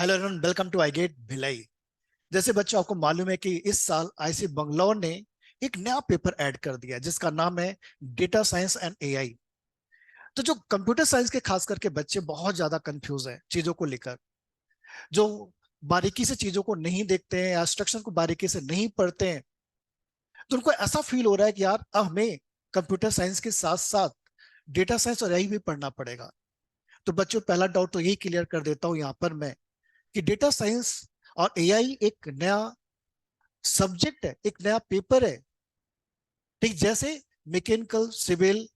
Hello everyone, welcome to IIT Bhilai. जैसे बच्चों आपको मालूम है कि इस साल आईसी बंगलौर ने एक नया पेपर ऐड कर दिया जिसका नाम है डेटा साइंस एंड एआई। तो जो कंप्यूटर साइंस के खास करके बच्चे बहुत ज्यादा कंफ्यूज हैं चीजों को लेकर, जो बारीकी से चीजों को नहीं देखते हैं या इंस्ट्रक्शन को बारीकी से नहीं पढ़ते हैं, तो उनको ऐसा फील हो रहा है कि यार अब हमें कंप्यूटर साइंस के साथ साथ डेटा साइंस और एआई भी पढ़ना पड़ेगा। तो बच्चों, पहला डाउट तो यही क्लियर कर देता हूं यहाँ पर मैं कि डेटा साइंस और एआई एक नया सब्जेक्ट है, एक नया पेपर है। ठीक जैसे मैकेनिकल सिविल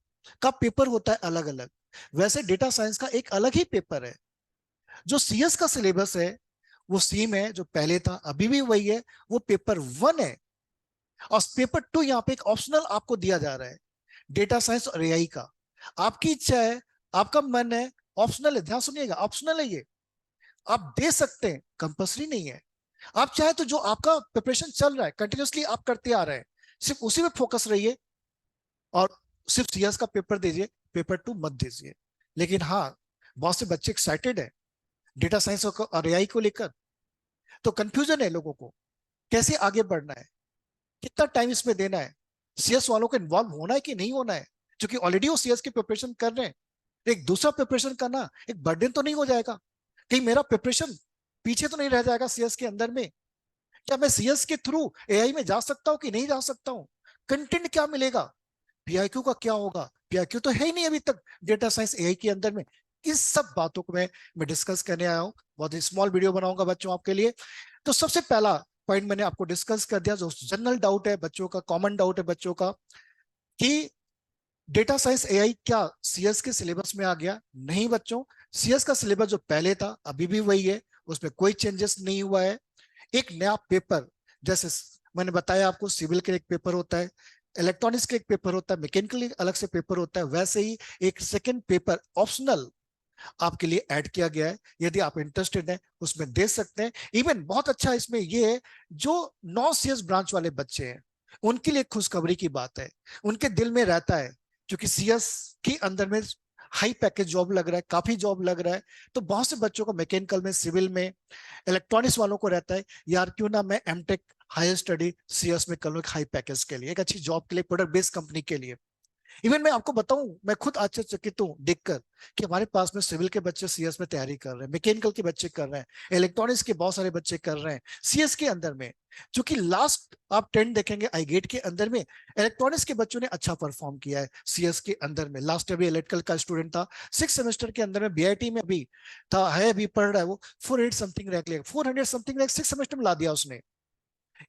का पेपर होता है अलग अलग, वैसे डेटा साइंस का एक अलग ही पेपर है। जो सीएस का सिलेबस है वो सेम है, जो पहले था अभी भी वही है, वो पेपर वन है। और पेपर टू यहाँ पे एक ऑप्शनल आपको दिया जा रहा है, डेटा साइंस और एआई का। आपकी इच्छा है, आपका मन है, ऑप्शनल है, ध्यान सुनिएगा, ऑप्शनल है ये। आप दे सकते हैं, कंपल्सरी नहीं है। आप चाहे तो जो आपका प्रिपरेशन चल रहा है कंटिन्यूसली आप करते आ रहे हैं, सिर्फ उसी में फोकस रहिए और सिर्फ सीएस का पेपर दीजिए, पेपर टू मत दीजिए। लेकिन हाँ, बहुत से बच्चे एक्साइटेड है डेटा साइंस और एआई को लेकर। तो कंफ्यूजन है लोगों को, कैसे आगे बढ़ना है, कितना टाइम इसमें देना है, सीएस वालों को इन्वॉल्व होना है कि नहीं होना है, क्योंकि ऑलरेडी वो सीएस की प्रिपरेशन कर रहे हैं। एक दूसरा प्रिपरेशन करना एक बर्डन तो नहीं हो जाएगा? कहीं मेरा प्रिपरेशन पीछे तो नहीं रह जाएगा सीएस के अंदर में? क्या मैं सीएस के थ्रू एआई में जा सकता हूं कि नहीं जा सकता हूं? कंटेंट क्या मिलेगा? पीआईक्यू का क्या होगा? पीआईक्यू तो है ही नहीं अभी तक डेटा साइंस एआई के अंदर में। इस सब बातों को मैं डिस्कस करने आया हूं। बहुत ही स्मॉल वीडियो बनाऊंगा बच्चों आपके लिए। तो सबसे पहला पॉइंट मैंने आपको डिस्कस कर दिया, जो जनरल डाउट है बच्चों का, कॉमन डाउट है बच्चों का, कि डेटा साइंस एआई क्या सीएस के सिलेबस में आ गया? नहीं बच्चों, सीएस का सिलेबस जो पहले था अभी भी वही है, उसमें कोई चेंजेस नहीं हुआ है। एक नया पेपर, जैसे मैंने बताया आपको, सिविल के एक पेपर होता है, इलेक्ट्रॉनिक्स के एक पेपर होता है, मैकेनिकल अलग से पेपर होता है, वैसे ही एक सेकंड पेपर ऑप्शनल आपके लिए ऐड किया गया है। यदि आप इंटरेस्टेड हैं उसमें दे सकते हैं। इवन बहुत अच्छा इसमें ये है, जो नॉन सीएस ब्रांच वाले बच्चे हैं उनके लिए खुशखबरी की बात है। उनके दिल में रहता है, क्योंकि सीएस के अंदर में हाई पैकेज जॉब लग रहा है, काफी जॉब लग रहा है। तो बहुत से बच्चों को मैकेनिकल में, सिविल में, इलेक्ट्रॉनिक्स वालों को रहता है, यार क्यों ना मैं एमटेक हायर स्टडी सीएस में कर लूं, एक हाई पैकेज के लिए, एक अच्छी जॉब के लिए, प्रोडक्ट बेस्ड कंपनी के लिए। इवन मैं आपको बताऊं, मैं खुद आश्चर्यचकित हूं देखकर कि हमारे पास में सिविल के बच्चे सीएस में तैयारी कर रहे हैं, मैकेनिकल के बच्चे कर रहे हैं, इलेक्ट्रॉनिक्स के बहुत सारे बच्चे कर रहे हैं सीएस के अंदर में। क्योंकि लास्ट आप ट्रेंड देखेंगे आई गेट के अंदर में, इलेक्ट्रॉनिक्स के बच्चों ने अच्छा परफॉर्म किया है सीएस के अंदर में। लास्ट अभी इलेक्ट्रिकल का स्टूडेंट था, 6 सेमेस्टर के अंदर में बीआईटी में अभी था, है अभी पढ़ रहा है वो, 400 समथिंग रैंक लिया, 400 समथिंग रैंक 6 सेमेस्टर में ला दिया उसने।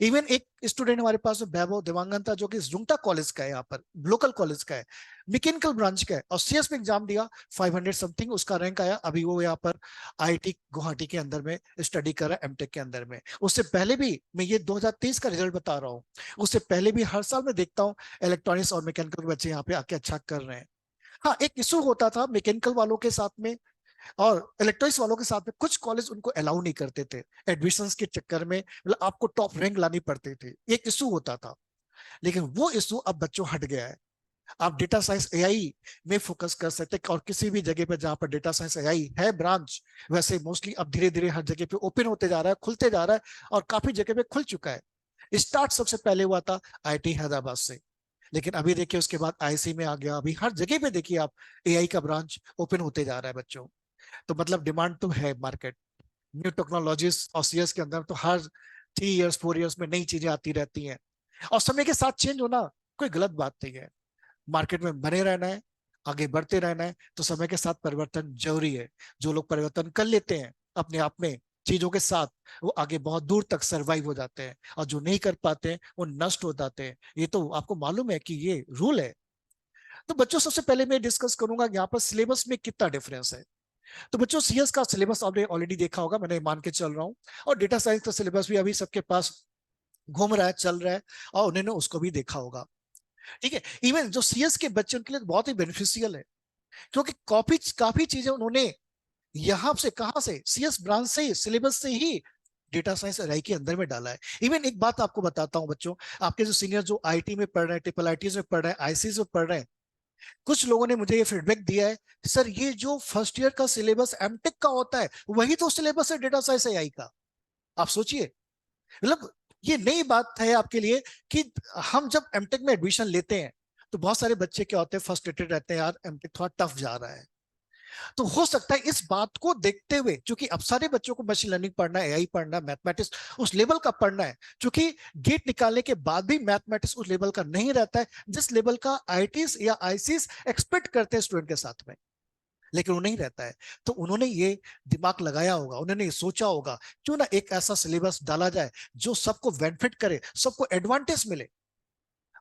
इवन एक स्टूडेंट हमारे पास में वैभव देवांगन था, जो कि जुंटा कॉलेज का है, यहाँ पर लोकल कॉलेज का है, मैकेनिकल ब्रांच का है, और सीएस में एग्जाम दिया, 500 समथिंग उसका रैंक आया। अभी वो यहाँ पर आईआईटी गुवाहाटी के अंदर में स्टडी कर रहा है, एमटेक के अंदर में। उससे पहले भी, मैं ये 2023 का रिजल्ट बता रहा हूँ, उससे पहले भी हर साल मैं देखता हूँ इलेक्ट्रॉनिक्स और मैकेनिकल के बच्चे यहाँ पे आके अच्छा कर रहे हैं। हाँ, एक इशू होता था मैकेनिकल वालों के साथ में और इलेक्ट्रॉनिक्स वालों के साथ में, कुछ कॉलेज उनको अलाउ नहीं करते थे एडमिशंस के चक्कर में, मतलब आपको टॉप रैंक लानी पड़ती थी, एक इशू होता था। लेकिन वो इशू अब बच्चों हट गया है। आप डेटा साइंस एआई में फोकस कर सकते हैं, और किसी भी जगह पर जहां पर डेटा साइंस एआई है ब्रांच, वैसे मोस्टली अब धीरे धीरे हर जगह पे ओपन होते जा रहा है, खुलते जा रहा है, और काफी जगह पे खुल चुका है। स्टार्ट सबसे पहले हुआ था आईआईटी हैदराबाद से, लेकिन अभी देखिए उसके बाद आईआईसी में आ गया, अभी हर जगह पे देखिए आप एआई का ब्रांच ओपन होते जा रहा है बच्चों। तो मतलब डिमांड तो है मार्केट, न्यू टेक्नोलॉजीज और सीएस के अंदर तो हर 3 इयर्स 4 इयर्स में नई चीजें आती रहती हैं। और समय के साथ चेंज होना कोई गलत बात नहीं है, मार्केट में बने रहना है, आगे बढ़ते रहना है, तो समय के साथ परिवर्तन जरूरी है। जो लोग परिवर्तन कर लेते हैं अपने आप में चीजों के साथ, वो आगे बहुत दूर तक सरवाइव हो जाते हैं, और जो नहीं कर पाते हैं वो नष्ट हो जाते हैं। ये तो आपको मालूम है कि ये रूल है। तो बच्चों, सबसे पहले मैं डिस्कस करूंगा यहाँ पर सिलेबस में कितना डिफरेंस है। तो बच्चों, सीएस का सिलेबस आपने ऑलरेडी देखा होगा, मैंने मान के चल रहा हूँ, और डेटा साइंस का सिलेबस भी अभी सबके पास घूम रहा है, चल रहा है, और उन्होंने उसको भी देखा होगा। ठीक है, इवन जो सीएस के बच्चे उनके लिए बहुत ही बेनिफिशियल है, क्योंकि कॉपी काफी चीजें उन्होंने यहां से, कहां से, सीएस ब्रांच से, सिलेबस से ही डेटा साइंस एआई के अंदर में डाला है। इवन एक बात आपको बताता हूं बच्चों, आपके जो सीनियर जो आईटी में पढ़ रहे हैं, ट्रिपल आईटी में पढ़ रहे हैं, आईसी में पढ़ रहे हैं, कुछ लोगों ने मुझे ये फीडबैक दिया है, सर ये जो फर्स्ट ईयर का सिलेबस एमटेक का होता है वही तो सिलेबस है डेटा साइंस एआई का। आप सोचिए, मतलब ये नई बात है आपके लिए कि हम जब एमटेक में एडमिशन लेते हैं तो बहुत सारे बच्चे क्या होते हैं, फ्रस्ट्रेटेड रहते हैं, यार एमटेक थोड़ा टफ जा रहा है। तो हो सकता है इस बात को देखते हुए, क्योंकि अब सारे बच्चों को मशीन लर्निंग पढ़ना है, एआई पढ़ना है, मैथमेटिक्स उस लेवल का पढ़ना है, क्योंकि गेट निकालने के बाद भी मैथमेटिक्स उस लेवल का नहीं रहता है जिस लेवल का आईआईटीज या आईसीएस एक्सपेक्ट करते हैं स्टूडेंट के साथ में, लेकिन वो नहीं रहता है। तो उन्होंने ये दिमाग लगाया होगा, उन्होंने ये सोचा होगा, क्यों ना एक ऐसा सिलेबस डाला जाए जो सबको बेनिफिट करे, सबको एडवांटेज मिले।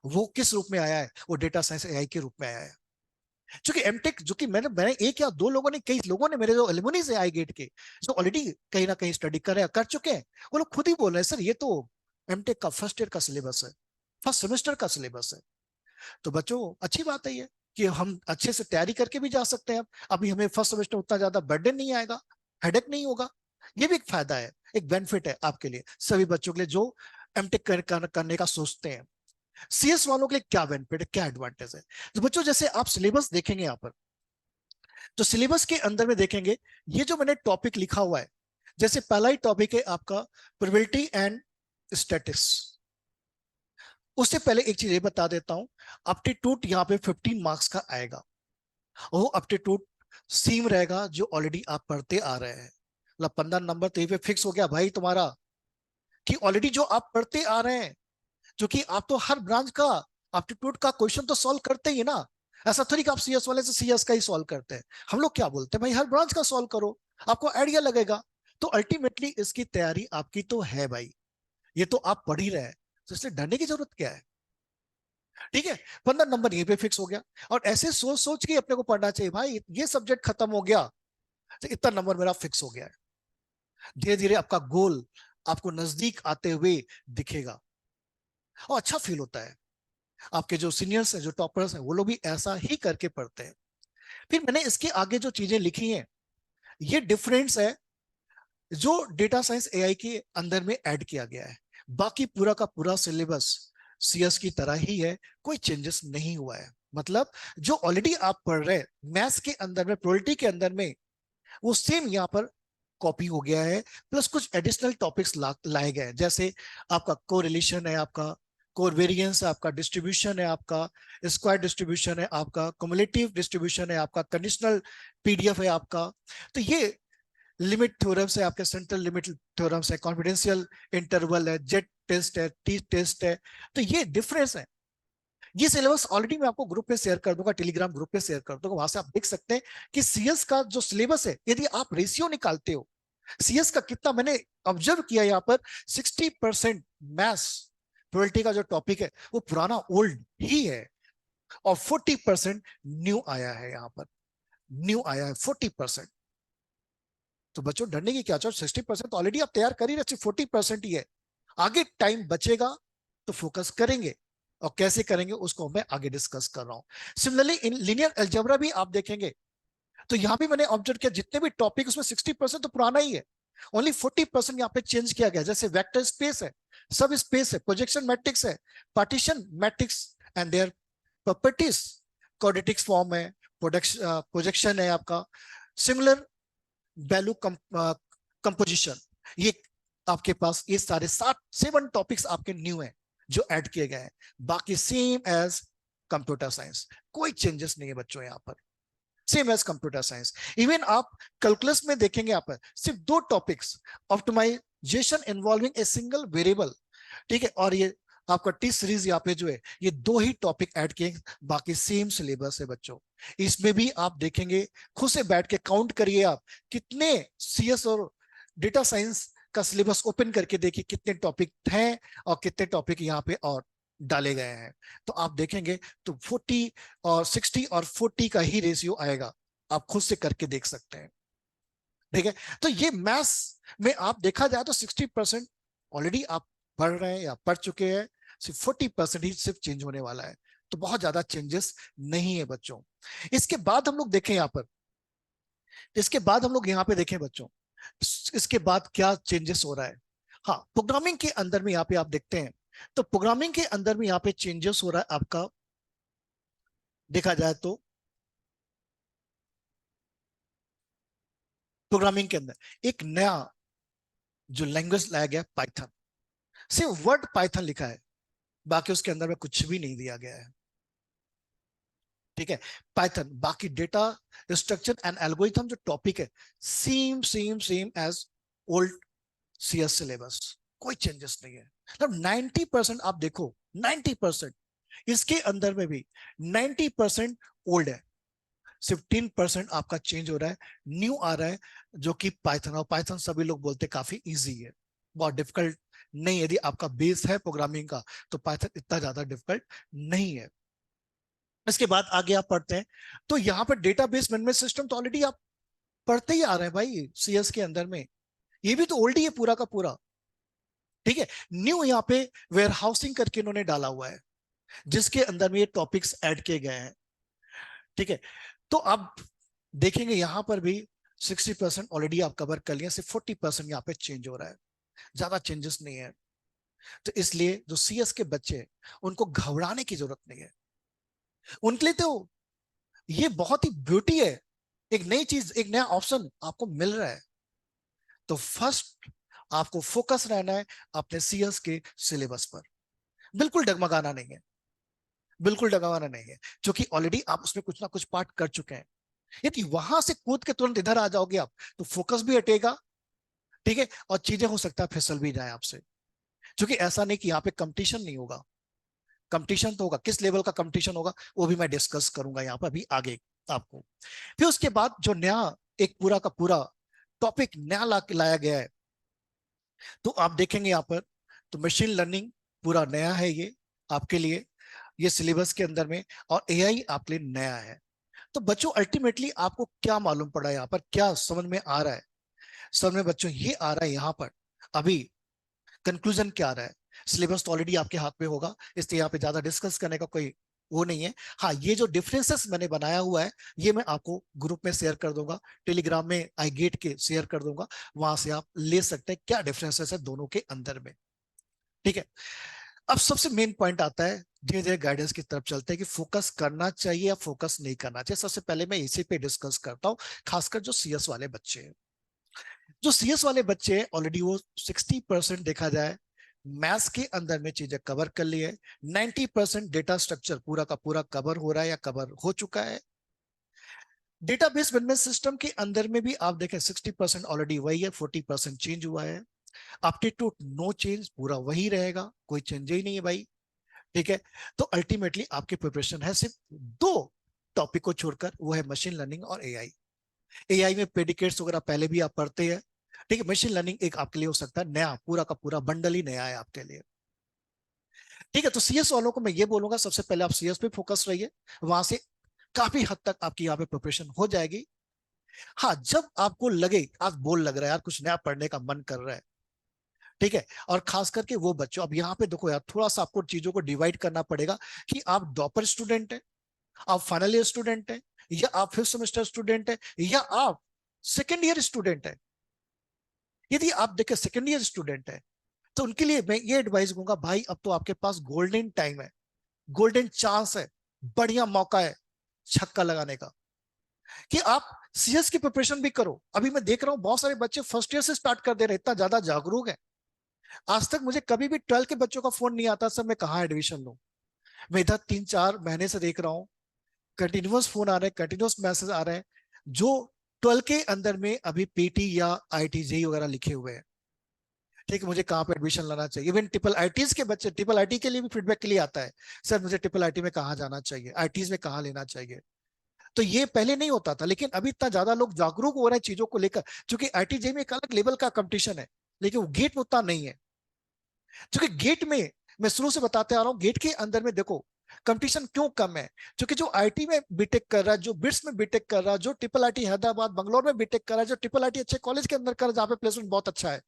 वो किस रूप में आया है? वो डेटा साइंस एआई के रूप में आया है। क्योंकि एमटेक जो कि मैंने मैंने एक या दो लोगों ने, कई लोगों ने, मेरे जो एलुमनीज है आई गेट के, जो ऑलरेडी कहीं ना कहीं स्टडी कर चुके हैं, वो लोग खुद ही बोल रहे हैं, सर ये तो एमटेक का फर्स्ट ईयर का सिलेबस है, फर्स्ट सेमेस्टर का सिलेबस है। तो बच्चों अच्छी बात है ये, कि हम अच्छे से तैयारी करके भी जा सकते हैं। अभी हमें फर्स्ट सेमेस्टर उतना ज्यादा बर्डन नहीं आएगा, हेडेक नहीं होगा। ये भी एक फायदा है, एक बेनिफिट है आपके लिए, सभी बच्चों के लिए जो एमटेक करने का सोचते हैं। सीएस वालों के लिए क्या बेनिफिट है, क्या एडवांटेज है? तो बच्चों जैसे आप सिलेबस देखेंगे यहाँ पर, तो सिलेबस के अंदर में देखेंगे, ये जो मैंने टॉपिक लिखा हुआ है, जैसे पहला ही टॉपिक है आपका प्रोबेबिलिटी एंड स्टैटिस्टिक्स। उससे पहले एक चीज ये बता देता हूं, एप्टीट्यूड यहाँ पे 15 मार्क्स का आएगा। वो एप्टीट्यूड सेम रहेगा जो ऑलरेडी आप पढ़ते आ रहे हैं, मतलब 15 नंबर तो ये पे फिक्स हो गया भाई तुम्हारा, कि ऑलरेडी जो आप पढ़ते आ रहे हैं, जो कि आप तो हर ब्रांच का एप्टीट्यूड का क्वेश्चन तो सॉल्व करते ही ना। ऐसा थोड़ी कि आप सीएस वाले से सीएस का ही सॉल्व करते हैं। हम लोग क्या बोलते हैं, भाई हर ब्रांच का सॉल्व करो, आपको आइडिया लगेगा। तो अल्टीमेटली इसकी तैयारी आपकी तो है भाई, ये तो आप पढ़ ही रहे हैं, तो इसलिए डरने की जरूरत क्या है? ठीक है, 15 नंबर ये पे फिक्स हो गया। और ऐसे सोच सोच के अपने को पढ़ना चाहिए, भाई ये सब्जेक्ट खत्म हो गया तो इतना नंबर मेरा फिक्स हो गया है। धीरे धीरे आपका गोल आपको नजदीक आते हुए दिखेगा, और अच्छा फील होता है। आपके जो सीनियर्स हैं, जो टॉपर्स हैं, वो लोग भी ऐसा ही करके पढ़ते हैं। फिर मैंने इसके आगे जो चीजें लिखी हैं, ये डिफरेंस है जो डेटा साइंस एआई के अंदर में ऐड किया गया है। बाकी पूरा का पूरा सिलेबस सीएस की तरह ही है, कोई चेंजेस नहीं हुआ है। मतलब जो ऑलरेडी आप पढ़ रहे हैं मैथ्स के अंदर में, प्रोबेबिलिटी के अंदर में, वो सेम यहाँ पर कॉपी हो गया है। प्लस कुछ एडिशनल टॉपिक्स लाए गए हैं, जैसे आपका कोरिलेशन है, आपका कोवेरियंस है, आपका डिस्ट्रीब्यूशन है, आपका स्क्वायर डिस्ट्रीब्यूशन है, आपका क्युमुलेटिव डिस्ट्रीब्यूशन है, आपका कंडीशनल पीडीएफ है आपका। तो ये लिमिट थ्योरम्स है, आपके सेंट्रल लिमिट थ्योरम्स है, कॉन्फिडेंशियल इंटरवल है, जेट टेस्ट है, टी टेस्ट है। तो ये डिफरेंस है। ये सिलेबस ऑलरेडी मैं आपको ग्रुप पे शेयर कर दूंगा, टेलीग्राम ग्रुप पे शेयर कर दूंगा, वहां से आप देख सकते हैं कि सीएस का जो सिलेबस है, यदि आप रेशियो निकालते हो सीएस का कितना, मैंने ऑब्जर्व किया यहाँ पर 60% मैथ्स प्रोबेबिलिटी का जो टॉपिक है वो पुराना ओल्ड ही है, और 40% न्यू आया है। यहाँ पर न्यू आया है 40%। तो बच्चों डरने की क्या चाहिए, 60% तो ऑलरेडी आप तैयार कर ही रहे, सिर्फ 40% ही है। आगे टाइम बचेगा तो फोकस करेंगे, और कैसे करेंगे उसको मैं आगे डिस्कस कर रहा हूं। सिमिलरली इन लीनियर अलजेब्रा भी आप देखेंगे, तो यहां भी मैंने ऑब्जर्व किया जितने भी टॉपिक उसमें 60% तो पुराना ही है, ओनली 40% यहाँ पे चेंज किया गया। जैसे वेक्टर स्पेस है, सब स्पेस है, प्रोजेक्शन मैट्रिक्स है, partition matrix and their properties, quadratics form है, प्रोजेक्शन है आपका, सिंगुलर वैल्यू कंपोजिशन। ये आपके पास ये सारे 7 टॉपिक्स आपके न्यू हैं जो ऐड किए गए हैं। बाकी सेम एज कंप्यूटर साइंस, कोई चेंजेस नहीं है बच्चों यहाँ पर, same as computer science. Even आप कैलकुलस में देखेंगे यहाँ पर सिर्फ 2 topics, optimization involving a single variable, ठीक है, और ये आपका टी सीरीज यहाँ पे जो है ये 2 ही टॉपिक ऐड किए, बाकी सेम सिलेबस है बच्चों। इसमें भी आप देखेंगे, खुद से बैठ के काउंट करिए आप कितने सीएस और डेटा साइंस का सिलेबस ओपन करके देखिए कितने टॉपिक हैं और कितने टॉपिक यहाँ पे और डाले गए हैं। तो आप देखेंगे तो 40 और 60 और 40 का ही रेशियो आएगा, आप खुद से करके देख सकते हैं। ठीक है, तो ये मैथ्स में आप देखा जाए तो 60% ऑलरेडी आप पढ़ रहे हैं या पढ़ चुके हैं, सिर्फ 40% ही सिर्फ चेंज होने वाला है। तो बहुत ज्यादा चेंजेस नहीं है बच्चों। इसके बाद हम लोग देखें यहाँ पर, इसके बाद हम लोग यहाँ पे देखें बच्चों, इसके बाद क्या चेंजेस हो रहा है। हाँ, प्रोग्रामिंग के अंदर में यहाँ पे आप देखते हैं, तो प्रोग्रामिंग के अंदर में यहाँ पे चेंजेस हो रहा है आपका देखा जाए तो प्रोग्रामिंग के अंदर एक नया जो लैंग्वेज लाया गया, पाइथन। सिर्फ वर्ड पाइथन लिखा है, बाकी उसके अंदर में कुछ भी नहीं दिया गया है। ठीक है, पाइथन। बाकी डेटा स्ट्रक्चर एंड एल्गोरिथम जो टॉपिक है, same same same as old CS syllabus, कोई चेंजेस नहीं है। मतलब 90% आप देखो, 90% इसके अंदर में भी 90% ओल्ड है। सिर्फ 10% आपका चेंज हो रहा है, न्यू आ रहा है, जो कि पाइथन। और पाइथन सभी लोग बोलते हैं काफी इजी है, बहुत डिफिकल्ट नहीं। यदि आपका बेस है प्रोग्रामिंग का तो पाइथन इतना ज्यादा डिफिकल्ट नहीं है। इसके बाद आगे आप पढ़ते हैं तो यहाँ पर डेटाबेस मैनेजमेंट सिस्टम तो ऑलरेडी आप पढ़ते ही आ रहे हैं भाई सीएस के अंदर में, ये भी तो ओल्ड ही है पूरा का पूरा। ठीक है, न्यू यहाँ पे वेयर हाउसिंग करके इन्होंने डाला हुआ है, जिसके अंदर में ये टॉपिक्स ऐड किए गए हैं। ठीक है, तो आप देखेंगे यहां पर भी 60% ऑलरेडी आप कवर कर लिया, सिर्फ 40% यहाँ पे चेंज हो रहा है, ज्यादा चेंजेस नहीं है। तो इसलिए जो सीएस के बच्चे हैं, उनको घबराने की जरूरत नहीं है। उनके लिए तो ये बहुत ही ब्यूटी है, एक नई चीज, एक नया ऑप्शन आपको मिल रहा है। तो फर्स्ट आपको फोकस रहना है अपने सीएस के सिलेबस पर, बिल्कुल डगमगाना नहीं है, बिल्कुल डगमगाना नहीं है, क्योंकि ऑलरेडी आप उसमें कुछ ना कुछ पार्ट कर चुके हैं। यदि वहां से कूद के तुरंत इधर आ जाओगे आप, तो फोकस भी हटेगा। ठीक है, और चीजें हो सकता है फिसल भी जाए आपसे, क्योंकि ऐसा नहीं कि यहाँ पे कंपटीशन नहीं होगा, कंपटीशन तो होगा। किस लेवल का कंपटीशन होगा वो भी मैं डिस्कस करूंगा यहाँ पर अभी आगे आपको। फिर उसके बाद जो नया एक पूरा का पूरा टॉपिक नया लाया गया है, तो आप देखेंगे यहाँ पर, तो मशीन लर्निंग पूरा नया है ये आपके लिए, ये सिलेबस के अंदर में, और एआई आपके लिए नया है। तो बच्चों अल्टीमेटली आपको क्या मालूम पड़ा है यहाँ पर, क्या समझ में आ रहा है? समझ में बच्चों ये आ रहा है यहाँ पर अभी कंक्लूजन क्या आ रहा है। सिलेबस तो ऑलरेडी आपके हाथ में होगा, इसलिए यहाँ पे ज्यादा डिस्कस करने का कोई वो नहीं है। हाँ, ये जो डिफरेंसेस मैंने बनाया हुआ है, ये मैं आपको ग्रुप में शेयर कर दूंगा, टेलीग्राम में आई गेट के शेयर कर दूंगा, वहां से आप ले सकते हैं क्या डिफरेंसेस है दोनों के अंदर में। ठीक है, अब सबसे मेन पॉइंट आता है, धीरे धीरे गाइडेंस की तरफ चलते हैं कि फोकस करना चाहिए या फोकस नहीं करना चाहिए। सबसे पहले मैं इसी पे डिस्कस करता हूँ, खासकर जो सीएस वाले बच्चे हैं। जो सीएस वाले बच्चे हैं ऑलरेडी वो 60% देखा जाए मैथ्स के अंदर में चीजें कवर कर ली है, 90% डेटा स्ट्रक्चर पूरा का पूरा कवर हो रहा है या कवर हो चुका है। डेटाबेस मैनेजमेंट सिस्टम के अंदर में भी आप देखें 60% ऑलरेडी वही है, 40% चेंज हुआ है। एप्टीट्यूड नो चेंज, पूरा वही रहेगा, कोई चेंज ही नहीं है भाई। ठीक है, तो अल्टीमेटली आपकी प्रिपरेशन है सिर्फ दो टॉपिक को छोड़कर, वो है मशीन लर्निंग और एआई। एआई में प्रेडिकेट्स वगैरह पहले भी आप पढ़ते हैं। ठीक है, मशीन लर्निंग एक आपके लिए हो सकता है नया, पूरा का पूरा बंडल ही नया है आपके लिए। ठीक है, तो सीएस वालों को मैं ये बोलूंगा सबसे पहले आप सीएस पे फोकस रहिए, वहां से काफी हद तक आपकी यहाँ पे प्रिपरेशन हो जाएगी। हाँ, जब आपको लगे आज बोल लग रहा है यार, कुछ नया पढ़ने का मन कर रहा है, ठीक है, और खास करके वो बच्चों, अब यहाँ पे देखो यार, थोड़ा सा आपको चीजों को डिवाइड करना पड़ेगा कि आप टॉपर स्टूडेंट है, आप फाइनल ईयर स्टूडेंट है, या आप फिफ्थ सेमेस्टर स्टूडेंट है, या आप सेकेंड ईयर स्टूडेंट है। यदि आप देखें सेकेंड ईयर स्टूडेंट है, तो उनके लिए मैं ये एडवाइस दूंगा, भाई अब तो आपके पास गोल्डन टाइम है, गोल्डन चांस है, बढ़िया मौका है छक्का लगाने का, कि आप सीएस की प्रिपरेशन भी करो। अभी मैं देख रहा हूं बहुत सारे बच्चे फर्स्ट ईयर से स्टार्ट कर दे रहे, इतना ज्यादा जागरूक है। आज तक मुझे कभी भी 12 के बच्चों का फोन नहीं आता सर मैं कहाँ एडमिशन लूं। मैं इधर 3-4 महीने से देख रहा हूँ, कंटिन्यूअस फोन आ रहे हैं, कंटिन्यूअस मैसेज आ रहे हैं, जो 12 के अंदर में अभी पीटी या आईटी जेई वगैरह लिखे हुए हैं। ठीक है, मुझे कहाँ पे एडमिशन लाना चाहिए। इवन ट्रिपल आईटीज के बच्चे ट्रिपल आईटी के लिए भी फीडबैक के लिए आता है, सर मुझे ट्रिपल आईटी में कहाँ जाना चाहिए, आईटीज में कहाँ लेना चाहिए। तो ये पहले नहीं होता था, लेकिन अभी इतना ज्यादा लोग जागरूक हो रहे हैं चीजों को लेकर, क्योंकि आईटी जेई में एक अलग लेवल का कंपटीशन है, लेकिन वो गेट में उतना नहीं है। क्योंकि गेट में, मैं शुरू से बताते आ रहा हूँ, गेट के अंदर में देखो कंपटीशन क्यों कम है, क्योंकि जो आईटी में बीटेक कर रहा है, जो बिट्स में बीटेक कर रहा है, जो ट्रिपल आईटी हैदराबाद बंगलोर में बीटेक कर रहा है, जो ट्रिपल आईटी अच्छे कॉलेज के अंदर कर रहा है जहाँ पे प्लेसमेंट बहुत अच्छा है,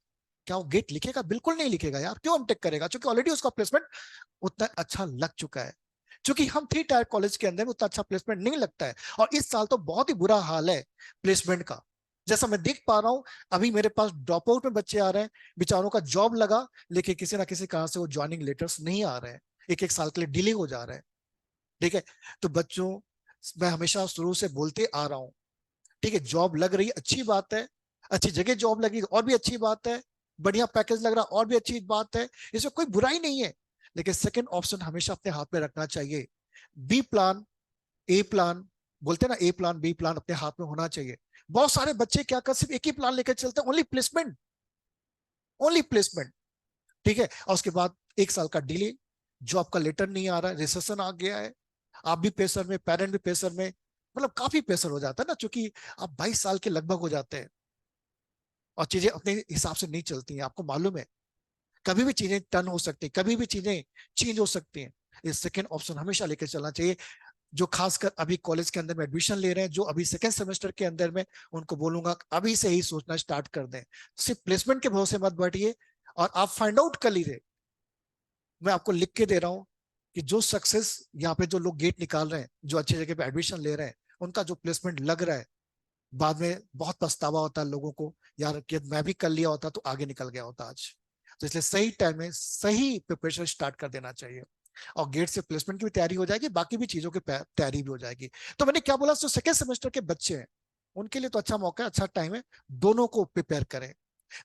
क्या वो गेट लिखेगा? बिल्कुल नहीं लिखेगा यार। क्यों हम टेक करेगा? क्योंकि ऑलरेडी उसका प्लेसमेंट उतना अच्छा लग चुका है। क्योंकि हम 3 टायर कॉलेज के अंदर में उतना अच्छा प्लेसमेंट नहीं लगता है, और इस साल तो बहुत ही बुरा हाल है प्लेसमेंट का, जैसा मैं देख पा रहा हूं। अभी मेरे पास ड्रॉप आउट में बच्चे आ रहे हैं, बेचारों का जॉब लगा, लेकिन किसी ना किसी कारण से वो ज्वाइनिंग लेटर्स नहीं आ रहे हैं, एक एक साल के लिए डिले हो जा रहे हैं। ठीक है। तो बच्चों, मैं हमेशा शुरू से बोलते आ रहा हूं, ठीक है, जॉब लग रही है अच्छी बात है, अच्छी जगह जॉब लगी और भी अच्छी बात है, बढ़िया पैकेज लग रहा और भी अच्छी बात है, इसमें कोई बुराई नहीं है। लेकिन सेकंड ऑप्शन हमेशा अपने हाथ में रखना चाहिए। बी प्लान, ए प्लान, बोलते हैं ना, ए प्लान बी प्लान अपने हाथ में होना चाहिए। बहुत सारे बच्चे क्या कर, सिर्फ एक ही प्लान लेकर चलते हैं, ओनली प्लेसमेंट, ओनली प्लेसमेंट। ठीक है, और उसके बाद 1 साल का डिले, जॉब का लेटर नहीं आ रहा है, रिसेशन आ गया है, आप भी प्रेशर में, पेरेंट भी प्रेशर में, मतलब काफी प्रेशर हो जाता है ना, क्योंकि आप 22 साल के लगभग हो जाते हैं और चीजें अपने हिसाब से नहीं चलती हैं, आपको मालूम है। कभी भी चीजें टर्न हो सकती है, कभी भी चीजें चेंज हो सकती हैं। ये सेकेंड ऑप्शन हमेशा लेकर चलना चाहिए। जो खासकर अभी कॉलेज के अंदर में एडमिशन ले रहे हैं, जो अभी सेकेंड सेमेस्टर के अंदर में, उनको बोलूंगा अभी से ही सोचना स्टार्ट कर दें। सिर्फ प्लेसमेंट के भरोसे मत बैठिए, और आप फाइंड आउट कर लीजिए। मैं आपको लिख के दे रहा हूं कि जो सक्सेस यहाँ पे जो लोग गेट निकाल रहे हैं, जो अच्छी जगह पे एडमिशन ले रहे हैं, उनका जो प्लेसमेंट लग रहा है, बाद में बहुत पछतावा होता है लोगों को, यार कि मैं भी कर लिया होता तो आगे निकल गया होता आज। तो इसलिए सही टाइम में सही प्रिपरेशन स्टार्ट कर देना चाहिए, और गेट से प्लेसमेंट की भी तैयारी हो जाएगी, बाकी भी चीजों की तैयारी भी हो जाएगी। तो मैंने क्या बोला, जो सेकेंड सेमेस्टर के बच्चे हैं उनके लिए तो अच्छा मौका है, अच्छा टाइम है, दोनों को प्रिपेयर करें।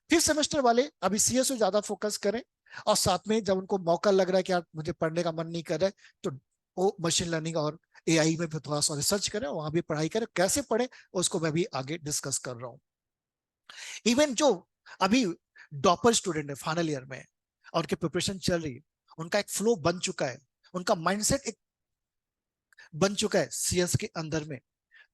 फिफ्थ सेमेस्टर वाले अभी सीएस पे ज्यादा फोकस करें, और साथ में जब उनको मौका लग रहा है कि यार मुझे पढ़ने का मन नहीं कर रहा है, तो वो मशीन लर्निंग और एआई में भी थोड़ा सा रिसर्च करें, वहां भी पढ़ाई करें, कैसे पढ़े उसको मैं भी आगे डिस्कस कर रहा हूँ। इवन जो अभी डॉपर स्टूडेंट है, फाइनल ईयर में, और उनकी प्रिपरेशन चल रही है, उनका एक फ्लो बन चुका है, उनका माइंडसेट एक बन चुका है सीएस के अंदर में,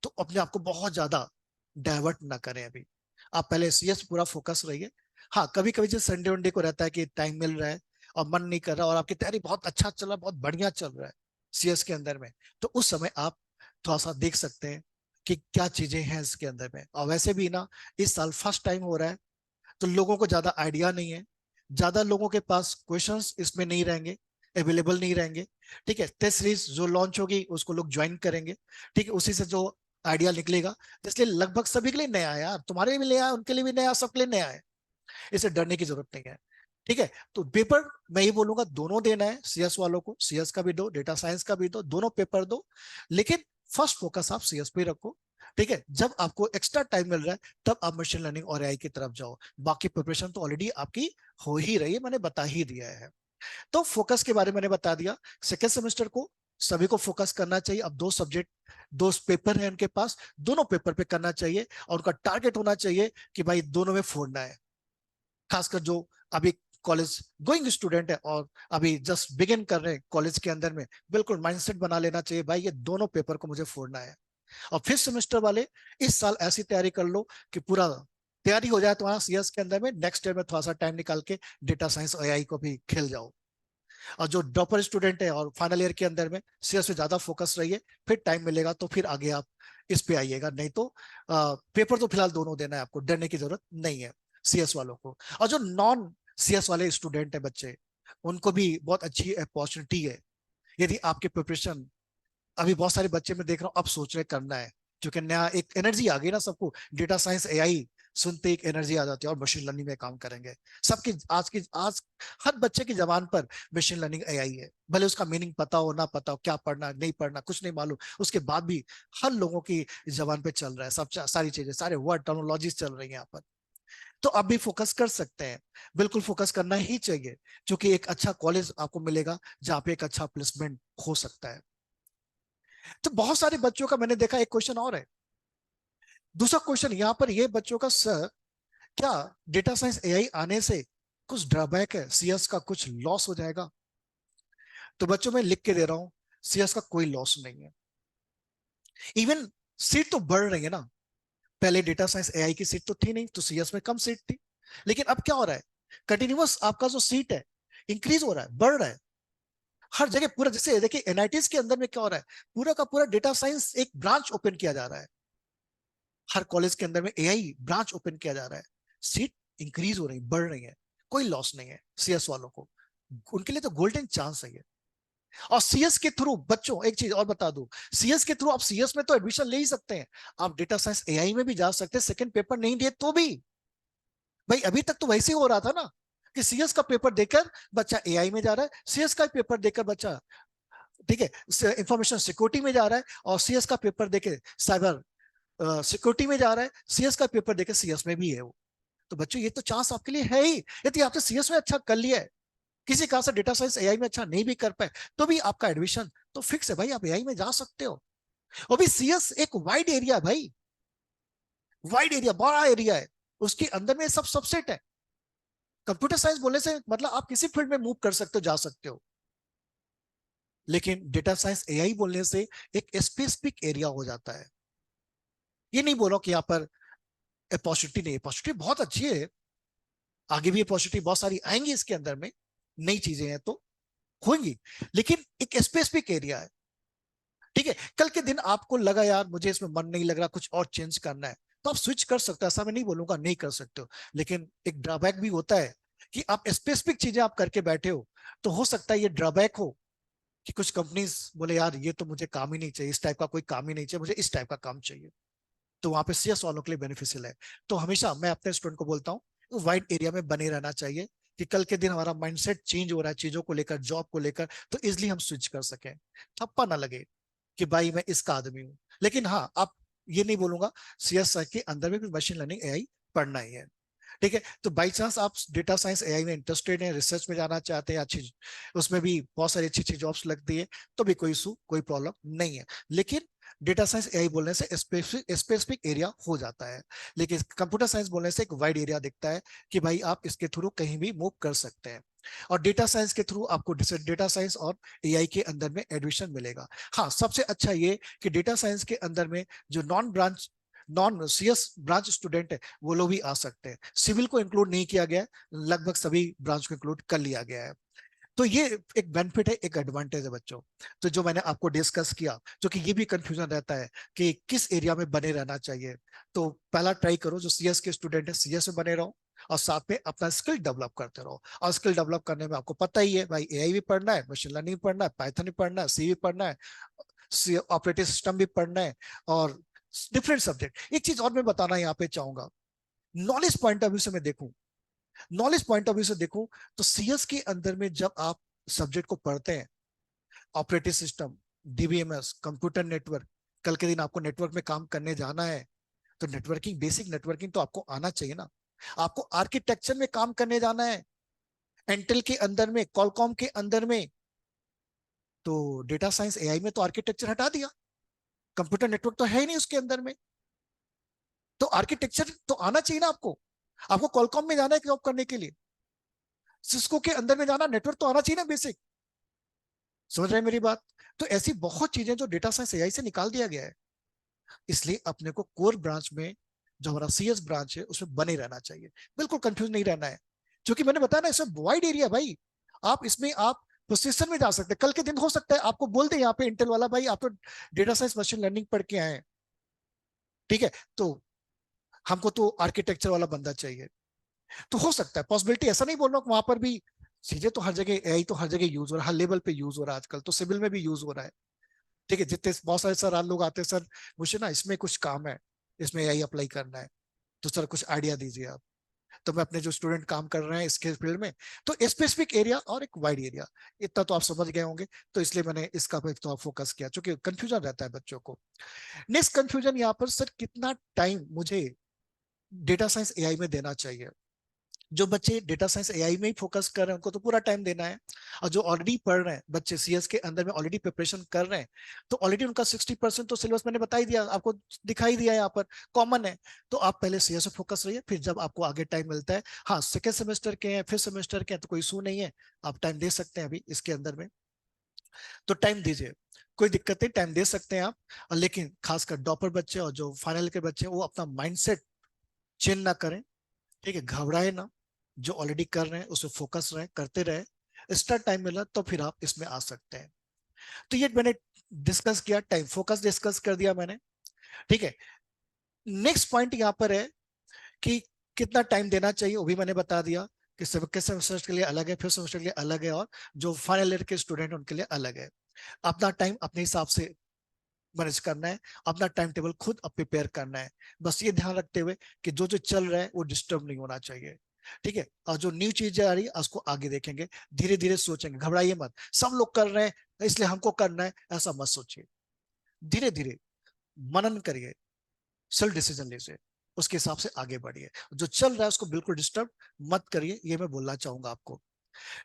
तो अपने आप को बहुत ज्यादा डाइवर्ट ना करें अभी। आप पहले सीएस पूरा फोकस रहिए। हाँ, कभी कभी जो संडे वनडे को रहता है कि टाइम मिल रहा है और मन नहीं कर रहा, और आपकी तैयारी बहुत अच्छा चल रहा है, बहुत बढ़िया चल रहा है सीएस के अंदर में, तो उस समय आप थोड़ा सा देख सकते हैं कि क्या चीजें हैं इसके अंदर में। और वैसे भी ना, इस साल फर्स्ट टाइम हो रहा है, तो लोगों को ज्यादा आइडिया नहीं है, ज्यादा लोगों के पास क्वेश्चंस इसमें नहीं रहेंगे, अवेलेबल नहीं रहेंगे। ठीक है, टेस्ट सीरीज जो लॉन्च होगी उसको लोग ज्वाइन करेंगे, ठीक है, उसी से जो आइडिया निकलेगा, तो इसलिए लगभग सभी के लिए नया है यार, तुम्हारे लिए भी नया है, उनके लिए भी नया, सबके लिए नया है, इसे डरने की जरूरत नहीं है। ठीक है, तो पेपर मैं ये बोलूंगा दोनों देना है, सीएस वालों को सीएस का भी दो, डेटा साइंस का भी दो, दोनों पेपर दो, लेकिन फर्स्ट फोकस आप सीएस पे रखो। ठीक है, जब आपको एक्स्ट्रा टाइम मिल रहा है तब आप मशीन लर्निंग और एआई की तरफ जाओ, बाकी प्रिपरेशन तो ऑलरेडी आपकी हो ही रही है, मैंने बता ही दिया है। तो फोकस के बारे में मैंने बता दिया। सेकेंड सेमेस्टर को सभी को फोकस करना चाहिए। अब 2 सब्जेक्ट, 2 पेपर है उनके पास, दोनों पेपर पे करना चाहिए, और उनका टारगेट होना चाहिए कि भाई दोनों में फोड़ना है। खासकर जो अभी कॉलेज गोइंग स्टूडेंट है और अभी जस्ट बिगिन कर रहे हैं कॉलेज के अंदर में, बिल्कुल माइंडसेट बना लेना चाहिए, भाई ये दोनों पेपर को मुझे फोड़ना है। और फिफ्थ सेमेस्टर वाले, इस साल ऐसी तैयारी कर लो कि पूरा तैयारी हो जाए तुम्हारा सीएस के अंदर में, नेक्स्ट ईयर में थोड़ा सा टाइम निकाल के डेटा साइंस और एआई को भी खेल जाओ। और जो ड्रॉपर स्टूडेंट है और फाइनल ईयर के अंदर में, सीएस पे ज्यादा फोकस रहिए, फिर टाइम मिलेगा तो फिर आगे आप इस पे आइएगा, नहीं तो पेपर तो फिलहाल दोनों देना है, आपको डरने की जरूरत नहीं है सीएस वालों को। और जो नॉन सीएस वाले स्टूडेंट है बच्चे, उनको भी बहुत अच्छी अपॉर्चुनिटी है। यदि आपके प्रिपरेशन, अभी बहुत सारे बच्चे मैं देख रहा हूँ अब सोच रहे करना है, क्योंकि नया एक एनर्जी आ गई ना सबको, डेटा साइंस एआई सुनते एक एनर्जी आ जाती है, और मशीन लर्निंग में काम करेंगे। सबकी आज हर बच्चे की जबान पर मशीन लर्निंग एआई है, भले उसका मीनिंग पता हो ना पता हो, क्या पढ़ना नहीं पढ़ना कुछ नहीं मालूम, उसके बाद भी हर लोगों की जबान पे चल रहा है, सब सारी चीजें, सारे वर्ड टर्मिनोलॉजीज चल रही हैं यहाँ पर। तो आप भी फोकस कर सकते हैं, बिल्कुल फोकस करना ही चाहिए, क्योंकि एक अच्छा कॉलेज आपको मिलेगा जहाँ पे एक अच्छा प्लेसमेंट हो सकता है। तो बहुत सारे बच्चों का मैंने देखा, एक क्वेश्चन और है, दूसरा क्वेश्चन यहाँ पर ये बच्चों का, सर क्या डेटा साइंस एआई आने से कुछ ड्रॉबैक है, सीएस का कुछ लॉस हो जाएगा? तो बच्चों में लिख के दे रहा हूं, सीएस का कोई लॉस नहीं है। इवन सीट तो बढ़ रही है ना, पहले डेटा साइंस एआई की सीट तो थी नहीं, तो सीएस में कम सीट थी, लेकिन अब क्या हो रहा है, कंटिन्यूअस आपका जो सीट है इंक्रीज हो रहा है, बढ़ रहा है हर जगह पूरा। जैसे देखिए एनआईटीज के अंदर में क्या हो रहा है, पूरा का पूरा डेटा साइंस एक ब्रांच ओपन किया जा रहा है, हर कॉलेज के अंदर में एआई ब्रांच ओपन किया जा रहा है, सीट इंक्रीज हो रही, बढ़ रही है, कोई लॉस नहीं है सीएस वालों को, उनके लिए तो गोल्डन चांस है ये। और सीएस के थ्रू बच्चों, एक चीज और बता दूं, सीएस के थ्रू आप सीएस में तो एडमिशन ले ही सकते हैं, आप डेटा साइंस एआई में भी जा सकते हैं, सेकंड पेपर नहीं दिए तो भी। भाई अभी तक तो वैसे ही हो रहा था ना, कि सीएस का पेपर देकर बच्चा एआई में जा रहा है, सीएस का पेपर देकर बच्चा ठीक है, इंफॉर्मेशन सिक्योरिटी में जा रहा है, और सीएस का पेपर देके साइबर सिक्योरिटी में जा रहा है, सीएस का पेपर देके सीएस में भी है वो। तो बच्चों ये तो चांस आपके लिए है ही, यदि आपने सीएस में अच्छा कर लिया है, किसी कारण से डेटा साइंस एआई में अच्छा नहीं भी कर पाए, तो भी आपका एडमिशन तो फिक्स है भाई, आप एआई में जा सकते हो। और भी सीएस एक वाइड एरिया भाई, वाइड एरिया, बड़ा एरिया है, उसके अंदर में सब सबसेट है। कंप्यूटर साइंस बोलने से मतलब आप किसी फील्ड में मूव कर सकते हो, जा सकते हो। लेकिन डेटा साइंस एआई बोलने से एक स्पेसिफिक एरिया हो जाता है। ये नहीं बोलो कि यहाँ पर अपॉर्चुनिटी नहीं, अपॉर्चुनिटी बहुत अच्छी है, आगे भी अपॉर्चुनिटी बहुत सारी आएंगी इसके अंदर में, नई चीजें हैं तो होंगी, लेकिन एक स्पेसिफिक एरिया है। ठीक है, कल के दिन आपको लगा यार मुझे इसमें मन नहीं लग रहा, कुछ और चेंज करना है, तो आप स्विच कर सकते हो, ऐसा मैं नहीं बोलूंगा नहीं कर सकते हो। लेकिन एक ड्रॉबैक भी होता है कि आप स्पेसिफिक चीजें आप करके बैठे हो, तो हो सकता है ये ड्रॉबैक हो कि कुछ कंपनीज बोले यार ये तो मुझे काम ही नहीं चाहिए, इस टाइप का कोई काम ही नहीं चाहिए, मुझे इस टाइप का काम चाहिए। तो वहां पे सीएस वालों के लिए बेनिफिशियल है। तो हमेशा मैं अपने स्टूडेंट को बोलता हूँ वाइड एरिया में बने रहना चाहिए, कि कल के दिन हमारा माइंडसेट चेंज हो रहा है चीजों को लेकर, जॉब को लेकर, तो इजिली हम स्विच कर सकें, थप्पा ना लगे कि भाई मैं इसका आदमी हूँ। लेकिन हाँ, आप ये नहीं बोलूंगा सीएस के अंदर में भी मशीन लर्निंग एआई पढ़ना ही है। ठीक है, तो बाई चांस आप डेटा साइंस एआई में इंटरेस्टेड हैं, रिसर्च में जाना चाहते हैं, अच्छी उसमें भी बहुत सारी अच्छी अच्छी जॉब्स लगती है, तो भी कोई इशू कोई प्रॉब्लम नहीं है। लेकिन डेटा साइंस एआई बोलने से स्पेसिफिक एरिया हो जाता है, लेकिन कंप्यूटर साइंस बोलने से एक वाइड एरिया दिखता है कि भाई आप इसके थ्रू कहीं भी मूव कर सकते हैं। और डेटा साइंस के थ्रू आपको डेटा साइंस और एआई के अंदर में एडमिशन मिलेगा। हाँ, सबसे अच्छा ये कि डेटा साइंस के अंदर में जो नॉन सीएस ब्रांच स्टूडेंट है वो लोग भी आ सकते हैं, सिविल को इंक्लूड नहीं किया गया है, लगभग सभी ब्रांच को इंक्लूड कर लिया गया है। तो ये एक बेनिफिट है, एक एडवांटेज है बच्चों। तो जो मैंने आपको डिस्कस किया, जो कि ये भी कंफ्यूजन रहता है कि किस एरिया में बने रहना चाहिए, तो पहला ट्राई करो जो सीएस के स्टूडेंट है सीएस में बने रहो, और साथ में अपना स्किल डेवलप करते रहो। और स्किल डेवलप करने में आपको पता ही है भाई, एआई भी पढ़ना है, मशीन लर्निंग पढ़ना है, पाइथन भी पढ़ना है, सी भी पढ़ना है, ऑपरेटिंग सिस्टम भी पढ़ना है, और डिफरेंट सब्जेक्ट। एक चीज और मैं बताना यहाँ पे चाहूंगा, नॉलेज पॉइंट ऑफ व्यू से मैं देखूं, नॉलेज पॉइंट ऑफ व्यू से देखूं, तो सीएस के अंदर में जब आप सब्जेक्ट को पढ़ते हैं, operating system, DBMS, computer network, कल के दिन आपको नेटवर्क में काम करने जाना है, तो नेटवर्किंग, बेसिक नेटवर्किंग तो आपको आना चाहिए ना। आपको आर्किटेक्चर में काम करने जाना है, एंटेल के अंदर में, कॉलकॉम के अंदर में, तो डेटा साइंस एआई में तो आर्किटेक्चर हटा दिया, कंप्यूटर नेटवर्क तो है ही नहीं उसके अंदर में, तो आर्किटेक्चर तो आना चाहिए ना आपको। आपको कॉलकॉम में जाना है जॉब करने के लिए, सिस्को के अंदर में जाना, नेटवर्क तो आना चाहिए ना बेसिक। समझ रहे हैं मेरी बात? तो ऐसी बहुत चीजें जो डेटा साइंस एआई से निकाल दिया गया है, इसलिए अपने को कोर ब्रांच में, जो हमारा सीएस ब्रांच है उसमें बने रहना चाहिए, बिल्कुल कंफ्यूज नहीं रहना है। क्योंकि मैंने बताया ना, इसमें वाइड एरिया भाई, आप इसमें आप प्रोसेसर में जा सकते हैं, कल के दिन हो सकता है आपको बोल दे यहाँ पे इंटेल वाला, भाई आप तो डेटा साइंस मशीन लर्निंग पढ़ के आए हैं, ठीक है, तो हमको तो आर्किटेक्चर वाला बंदा चाहिए। तो हो सकता है पॉसिबिलिटी, ऐसा नहीं बोल रहा हूँ वहां पर भी चीजें तो हर जगह, एआई तो हर जगह यूज हो रहा है, हर लेवल पे यूज हो रहा है आजकल, तो सिविल में भी यूज हो रहा है। ठीक है, जितने बहुत सारे सर लोग आते हैं, सर मुझे ना इसमें कुछ काम है, इसमें एआई अप्लाई करना है, तो सर कुछ आइडिया दीजिए आप। तो मैं अपने जो स्टूडेंट काम कर रहे हैं इसके फील्ड में, तो स्पेसिफिक एरिया और एक वाइड एरिया, इतना तो आप समझ गए होंगे। तो इसलिए मैंने इसका पे तो फोकस किया, क्योंकि कंफ्यूजन रहता है बच्चों को। नेक्स्ट कंफ्यूजन यहाँ पर, सर कितना टाइम मुझे डेटा साइंस एआई में देना चाहिए। जो बच्चे डेटा साइंस एआई में ही फोकस कर रहे हैं उनको तो पूरा टाइम देना है, और जो ऑलरेडी पढ़ रहे हैं बच्चे सीएस के अंदर में ऑलरेडी प्रिपरेशन कर रहे हैं, तो ऑलरेडी उनका 60% तो सिलेबस मैंने बता ही दिया आपको, दिखाई दिया यहाँ पर, कॉमन है। तो आप पहले सीएस पे फोकस रहिए, फिर जब आपको आगे टाइम मिलता है, हाँ सेकेंड सेमेस्टर के हैं, फिर सेमेस्टर के हैं, तो कोई इशू नहीं है, आप टाइम दे सकते हैं अभी इसके अंदर में, तो टाइम दीजिए, कोई दिक्कत नहीं, टाइम दे सकते हैं आप। और लेकिन खासकर डॉपर बच्चे और जो फाइनल के बच्चे हैं, वो अपना माइंडसेट चेंज ना करें, ठीक है, घबराए ना, जो ऑलरेडी कर रहे हैं उसमें फोकस रहे, करते रहे, एक्स्ट्रा टाइम मिला तो फिर आप इसमें आ सकते हैं। तो ये मैंने डिस्कस किया, टाइम फोकस डिस्कस कर दिया मैंने, ठीक है। नेक्स्ट पॉइंट यहाँ पर है कि कितना टाइम देना चाहिए, वो भी मैंने बता दिया, कि सबके सेमेस्टर के लिए अलग है, फिर सेमेस्टर के लिए अलग है, और जो फाइनल ईयर के स्टूडेंट उनके लिए अलग है। अपना टाइम अपने हिसाब से मैनेज करना है, अपना टाइम टेबल खुद प्रिपेयर करना है, बस ये ध्यान रखते हुए कि जो जो चल रहा है वो डिस्टर्ब नहीं होना चाहिए, ठीक है। और जो न्यू चीजें आ रही है उसको आगे देखेंगे, धीरे धीरे सोचेंगे, घबराइए मत, सब लोग कर रहे हैं इसलिए हमको करना है, ऐसा मत सोचिए। धीरे धीरे मनन करिए, सेल्फ डिसीजन लीजिए, उसके हिसाब से आगे बढ़िए। जो चल रहा है उसको बिल्कुल डिस्टर्ब मत करिए, ये मैं बोलना चाहूंगा आपको।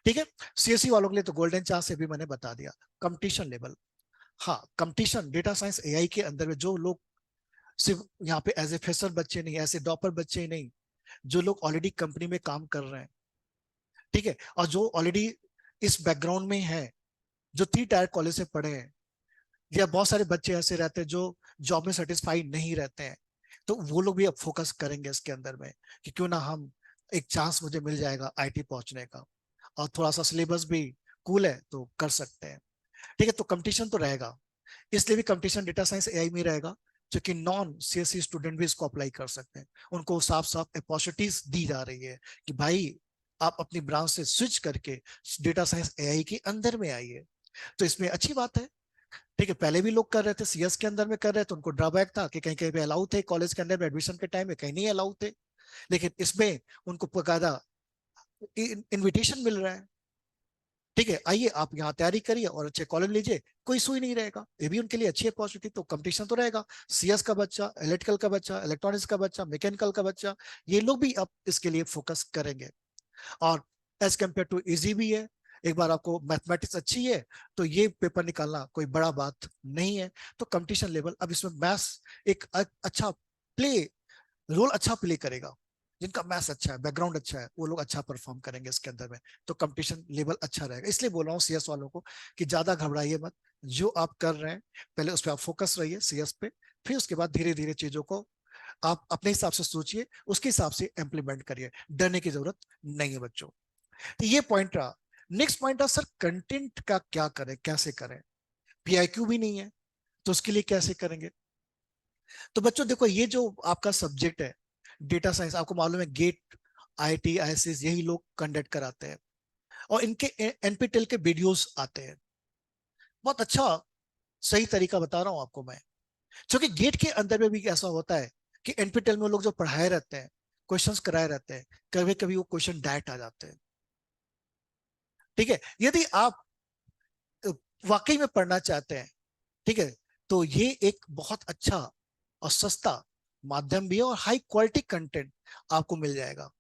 ठीक है। सीएससी वालों के लिए तो गोल्डन चांस है भी मैंने बता दिया। कंपटीशन लेवल, हाँ कंपटीशन डेटा साइंस एआई के अंदर में जो लोग सिर्फ यहाँ पे एज ए फ्रेशर बच्चे नहीं, ऐसे डॉपर बच्चे ही नहीं, जो लोग ऑलरेडी कंपनी में काम कर रहे हैं, ठीक है, और जो ऑलरेडी इस बैकग्राउंड में है, जो 3 टायर कॉलेज से पढ़े हैं, या बहुत सारे बच्चे ऐसे रहते हैं जो जॉब में सेटिस्फाई नहीं रहते हैं, तो वो लोग भी अब फोकस करेंगे इसके अंदर में कि क्यों ना हम, एक चांस मुझे मिल जाएगा आईटी पहुंचने का, और थोड़ा सा सिलेबस भी कूल है तो कर सकते हैं। ठीक है, तो कंपटीशन तो रहेगा, इसलिए भी कंपटीशन डेटा साइंस एआई में रहेगा, जो कि नॉन सीएससी स्टूडेंट भी इसको अप्लाई कर सकते हैं। उनको साफ साफ अपॉर्चुनिटीज दी जा रही है कि भाई आप अपनी ब्रांच से स्विच करके डेटा साइंस एआई के अंदर में आइए। तो इसमें अच्छी बात है। ठीक है, पहले भी लोग कर रहे थे, सीएस के अंदर में कर रहे थे, उनको ड्रॉबैक था कि कहीं कहीं पे अलाउ थे कॉलेज के अंदर में एडमिशन के टाइम में, कहीं नहीं अलाउ थे, लेकिन इसमें उनको बकायदा इनविटेशन मिल रहा है। ठीक है, आइए आप यहाँ तैयारी करिए और अच्छे कॉलेज लीजिए, कोई सुई नहीं रहेगा, ये भी उनके लिए अच्छी अपॉर्चुनिटी। तो कंपटीशन तो रहेगा, सीएस का बच्चा, इलेक्ट्रिकल का बच्चा, इलेक्ट्रॉनिक्स का बच्चा, मैकेनिकल का बच्चा, ये लोग भी अब इसके लिए फोकस करेंगे। और एज कम्पेयर टू इजी भी है, एक बार आपको मैथमेटिक्स अच्छी है तो ये पेपर निकालना कोई बड़ा बात नहीं है। तो कंपटीशन लेवल अब इसमें मैथ्स एक अच्छा प्ले रोल अच्छा प्ले करेगा। जिनका मैथ्स अच्छा है, बैकग्राउंड अच्छा है, वो लोग अच्छा परफॉर्म करेंगे इसके अंदर में। तो कंपटीशन लेवल अच्छा रहेगा, इसलिए बोल रहा हूँ सीएस वालों को कि ज्यादा घबराइए मत। जो आप कर रहे हैं पहले उस पर आप फोकस रहिए, सीएस पे, फिर उसके बाद धीरे धीरे चीजों को आप अपने हिसाब से सोचिए, उसके हिसाब से इंप्लीमेंट करिए। डरने की जरूरत नहीं है बच्चों। तो ये पॉइंट रहा। नेक्स्ट पॉइंट रहा सर, कंटेंट का क्या करें, कैसे करें। पीआईक्यू भी नहीं है, तो उसके लिए कैसे करेंगे। तो बच्चों देखो, ये जो आपका सब्जेक्ट है डेटा साइंस, आपको मालूम है गेट, आईआईटी, आईएसएस यही लोग कंडक्ट कराते हैं, और इनके एनपीटेल के वीडियोस आते हैं। बहुत अच्छा सही तरीका बता रहा हूं आपको मैं। क्योंकि गेट के अंदर में भी ऐसा होता है कि एनपीटेल में लोग जो पढ़ाए रहते हैं, क्वेश्चंस कराए रहते हैं, कभी कभी वो क्वेश्चन डायरेक्ट आ जाते हैं। ठीक है, यदि आप वाकई में पढ़ना चाहते हैं, ठीक है, तो ये एक बहुत अच्छा और सस्ता माध्यम भी है, और हाई क्वालिटी कंटेंट आपको मिल जाएगा।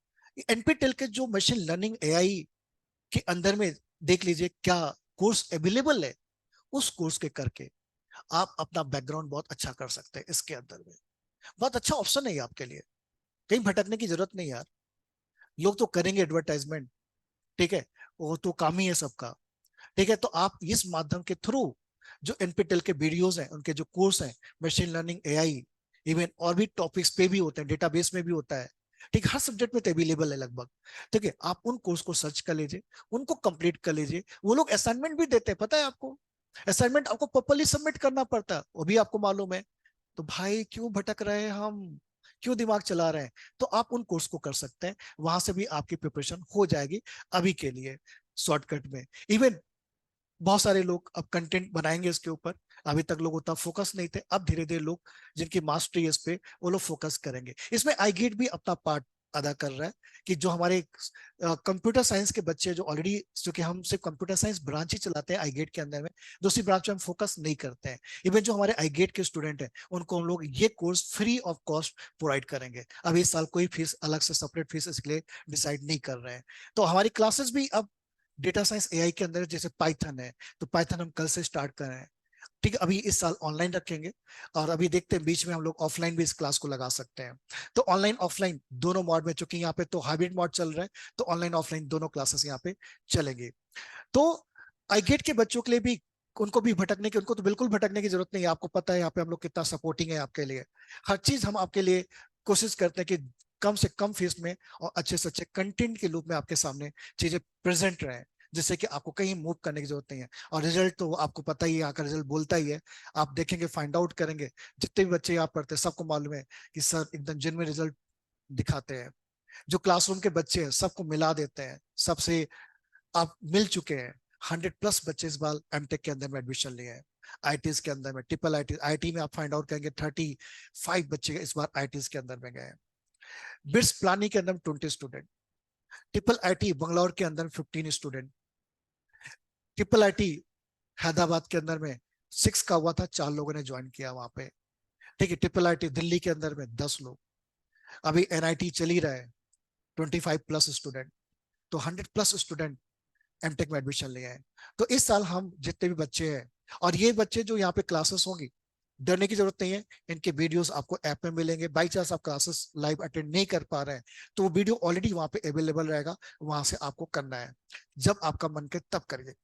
एनपीटेल के जो मशीन लर्निंग एआई के अंदर में देख लीजिए क्या कोर्स अवेलेबल है, उस कोर्स के करके आप अपना बैकग्राउंड बहुत अच्छा कर सकते हैं इसके अंदर में। बहुत अच्छा ऑप्शन है ये आपके लिए, कहीं भटकने की जरूरत नहीं यार। लोग तो करेंगे एडवर्टाइजमेंट, ठीक है, वो तो काम ही है सबका। ठीक है, तो आप इस माध्यम के थ्रू जो एनपीटेल के वीडियोस हैं, उनके जो कोर्स हैं, मशीन लर्निंग एआई, इवन और भी टॉपिक्स पे भी होते हैं, डेटाबेस में भी होता है, ठीक, हर सब्जेक्ट में तो अवेलेबल है लगभग। ठीक है, आप उन कोर्स को सर्च कर लीजिए, उनको कंप्लीट कर लीजिए। वो लोग असाइनमेंट भी देते हैं, पता है आपको। असाइनमेंट आपको प्रॉपर्ली सबमिट करना पड़ता है, वो भी आपको मालूम है। तो भाई क्यों भटक रहे हैं हम, क्यों दिमाग चला रहे हैं। तो आप उन कोर्स को कर सकते हैं, वहां से भी आपकी प्रिपरेशन हो जाएगी अभी के लिए, शॉर्टकट में। इवन बहुत सारे लोग अब कंटेंट बनाएंगे इसके ऊपर, अभी तक लोग उतना फोकस नहीं थे, अब धीरे धीरे लोग जिनकी मास्टरी है इस पे, वो लोग फोकस करेंगे। इसमें आई गेट भी अपना पार्ट अदा कर रहा है, कि जो हमारे कंप्यूटर साइंस के बच्चे जो ऑलरेडी, क्योंकि हम सिर्फ कंप्यूटर साइंस ब्रांच ही चलाते हैं आई गेट के अंदर में, दूसरी ब्रांच में हम फोकस नहीं करते हैं। इवन जो हमारे आई गेट के स्टूडेंट हैं, उनको हम लोग ये course free of cost provide करेंगे। अब इस साल कोई फीस अलग से सेपरेट फीस इसके लिए डिसाइड नहीं कर रहे हैं। तो हमारी क्लासेस भी अब डेटा साइंस एआई के अंदर, जैसे पाइथन है, तो पाइथन हम कल से स्टार्ट कर रहे हैं। ठीक है, अभी इस साल ऑनलाइन रखेंगे, और अभी देखते हैं बीच में हम लोग ऑफलाइन भी इस क्लास को लगा सकते हैं। तो ऑनलाइन ऑफलाइन दोनों मोड में, चूंकि यहाँ पे तो हाइब्रिड मोड चल रहा है, तो ऑनलाइन ऑफलाइन दोनों क्लासेस यहाँ पे चलेंगे। तो आई गेट के बच्चों के लिए भी, उनको भी भटकने की, उनको तो बिल्कुल भटकने की जरूरत नहीं है। आपको पता है यहाँ पे हम लोग कितना सपोर्टिंग है आपके लिए, हर चीज हम आपके लिए कोशिश करते हैं कि कम से कम फीस में और अच्छे से अच्छे कंटेंट के रूप में आपके सामने चीजें प्रेजेंट रहे, जिससे कि आपको कहीं मूव करने की जरूरत नहीं है। और रिजल्ट तो आपको पता ही है, यहाँ का रिजल्ट बोलता ही है। आप देखेंगे, फाइंड आउट करेंगे, जितने भी बच्चे यहाँ पढ़ते हैं सबको मालूम है कि सर एकदम जेन्युइन रिजल्ट दिखाते हैं। जो क्लासरूम के बच्चे हैं सबको मिला देते हैं, सबसे आप मिल चुके हैं। 100+ बच्चे इस बार एमटेक के अंदर में एडमिशन लिए हैं। आईटीज के अंदर में, ट्रिपल आईटी आईटी में आप फाइंड आउट करेंगे 35 बच्चे इस बार आईटीज के अंदर में गए हैं। बिट्स प्लानिंग के अंदर 20 स्टूडेंट, ट्रिपल आईटी बंगलौर के अंदर 15 स्टूडेंट, ट्रिपल आईटी हैदराबाद के अंदर में 6 का हुआ था, 4 लोगों ने ज्वाइन किया वहां पे। ठीक है, ट्रिपल आईटी दिल्ली के अंदर में 10 लोग। अभी एनआईटी चल ही रहा है, 25+ स्टूडेंट। तो 100+ स्टूडेंट एमटेक में एडमिशन लिए हैं। तो इस साल हम जितने भी बच्चे हैं, और ये बच्चे जो यहाँ पे क्लासेस होंगी, डरने की जरूरत नहीं है। इनके वीडियोस आपको ऐप में मिलेंगे। बाई चांस आप क्लासेस लाइव अटेंड नहीं कर पा रहे हैं, तो वो वीडियो ऑलरेडी वहां पे अवेलेबल रहेगा, वहां से आपको करना है। जब आपका मन करे तब करिए,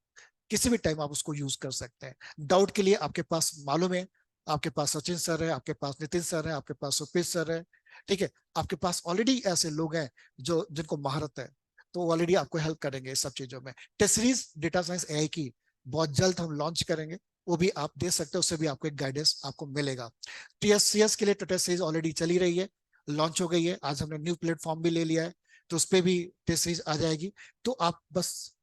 किसी भी टाइम आप उसको यूज कर सकते हैं। डाउट के लिए आपके पास मालूम है, आपके पास सचिन सर है, आपके पास नितिन सर है, आपके पास सुपेश सर है। ठीक है, आपके पास ऑलरेडी ऐसे लोग हैं जो जिनको महारत है, तो ऑलरेडी आपको हेल्प करेंगे इस सब चीजों में। Test series data science AI की बहुत जल्द हम लॉन्च करेंगे, वो भी आप दे सकते हो, उससे भी आपको एक गाइडेंस आपको मिलेगा। टीएससीएस के लिए तो टेस्ट सीरीज ऑलरेडी चली रही है, लॉन्च हो गई है। आज हमने न्यू प्लेटफॉर्म भी ले लिया है, तो उस पर भी टेस्ट सीरीज आ जाएगी। तो आप बस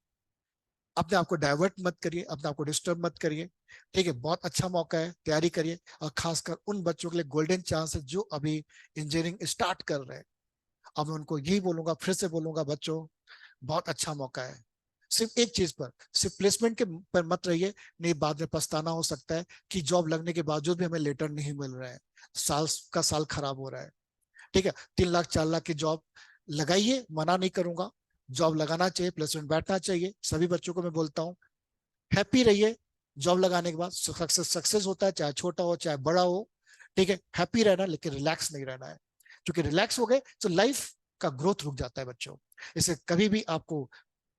अपने आप को डाइवर्ट मत करिए, अपने आप को डिस्टर्ब मत करिए। ठीक है, बहुत अच्छा मौका है, तैयारी करिए। और खासकर उन बच्चों के लिए गोल्डन चांस है जो अभी इंजीनियरिंग स्टार्ट कर रहे हैं। अब मैं उनको यही बोलूंगा, फिर से बोलूंगा, बच्चों बहुत अच्छा मौका है। सिर्फ एक चीज पर, सिर्फ प्लेसमेंट के पर मत रहिए, नहीं बाद में पछताना हो सकता है कि जॉब लगने के बावजूद भी हमें लेटर नहीं मिल रहा है, साल का साल खराब हो रहा है। ठीक है, 3 लाख 4 लाख की जॉब लगाइए, मना नहीं करूंगा। जॉब लगाना चाहिए, प्लेसमेंट बैठना चाहिए, सभी बच्चों को मैं बोलता हूँ। हैप्पी रहिए, जॉब लगाने के बाद सक्सेस सक्सेस होता है, चाहे छोटा हो चाहे बड़ा हो। ठीक है, हैप्पी रहना, लेकिन रिलैक्स नहीं रहना है, क्योंकि रिलैक्स हो गए तो लाइफ का ग्रोथ रुक जाता है बच्चों। इसे कभी भी आपको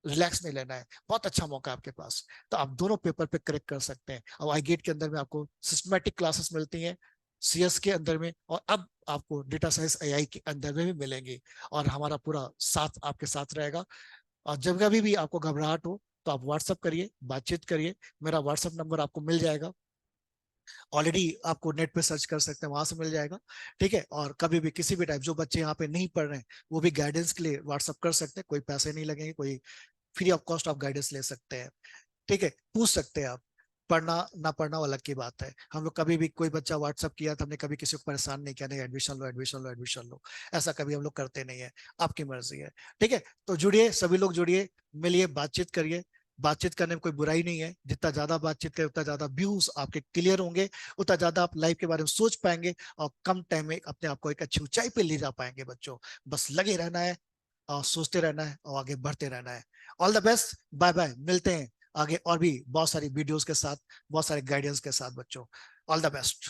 रिलैक्स नहीं लेना है। बहुत अच्छा मौका है आपके पास, तो आप दोनों पेपर पे करेक्ट कर सकते हैं। और आई गेट के अंदर में आपको सिस्टमेटिक क्लासेस मिलती हैं, सीएस के अंदर में, और अब आपको डेटा साइंस एआई के अंदर में भी मिलेंगे। और हमारा पूरा साथ आपके साथ रहेगा। और जब कभी भी आपको घबराहट हो, तो आप व्हाट्सअप करिए, बातचीत करिए। मेरा व्हाट्सअप नंबर आपको मिल जाएगा, ऑलरेडी आपको नेट पे सर्च कर सकते हैं, वहां से मिल जाएगा। ठीक है, और कभी भी किसी भी टाइप, जो बच्चे यहाँ पे नहीं पढ़ रहे हैं, वो भी गाइडेंस के लिए व्हाट्सअप कर सकते हैं। कोई पैसे नहीं लगेंगे, कोई फ्री ऑफ कॉस्ट आप गाइडेंस ले सकते हैं। ठीक है, पूछ सकते हैं आप। पढ़ना ना पढ़ना वो अलग की बात है। हम लोग कभी भी, कोई बच्चा व्हाट्सअप किया तो हमने कभी किसी को परेशान नहीं किया, नहीं एडमिशन लो, एडमिशन लो, एडमिशन लो। ऐसा कभी हम लोग करते नहीं है। आपकी मर्जी है। ठीक है, तो जुड़िए, सभी लोग जुड़िए, मिलिए, बातचीत करिए। बातचीत करने में कोई बुराई नहीं है। जितना ज्यादा बातचीत करें, उतना ज्यादा व्यूज आपके क्लियर होंगे, उतना ज्यादा आप लाइफ के बारे में सोच पाएंगे, और कम टाइम में अपने आप को एक अच्छी ऊंचाई पे ले जा पाएंगे बच्चों। बस लगे रहना है, और सोचते रहना है, और आगे बढ़ते रहना है। All the best, bye bye, मिलते हैं आगे और भी बहुत सारी वीडियोस के साथ, बहुत सारे गाइडेंस के साथ बच्चों। All the best.